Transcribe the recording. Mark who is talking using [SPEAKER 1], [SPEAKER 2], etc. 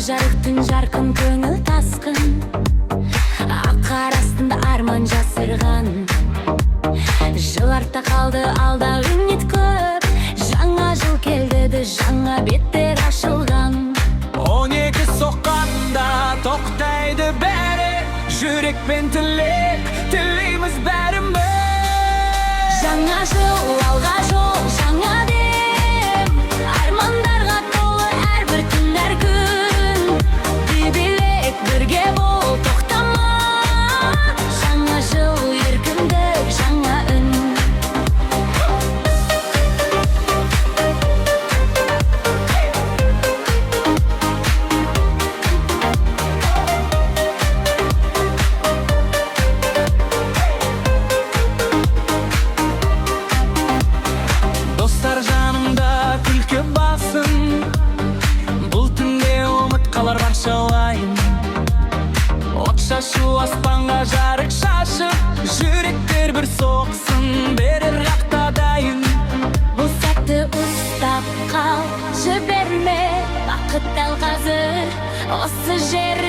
[SPEAKER 1] жарық түн жарқын көңіл тасқын, ақ қар астында арман жасырған. Жыл артта қалды, алда үміт көп, жаңа жыл келді, жаңа беттер ашылған.
[SPEAKER 2] 12 соққанда тоқтайды бәрі, жүрекпен тілек тілейміз бәріміз.
[SPEAKER 1] Жаңа жыл, алға жол, жаңа дем, армандарға толы әрбір түн, әр күн. Билек бірге бол, тоқтама, жаңа жыл еркіндік, жаңа үн.
[SPEAKER 2] Достар жанымда күлкі басын, бұл түнде ұмыт қалар барша уайым. От шашу аспанға жарық шашып, жүректер бір соқсын, берер рақта дайын.
[SPEAKER 1] Бұл сәтті ұстап қал, жіберме, бақыт дәл қазір осы жер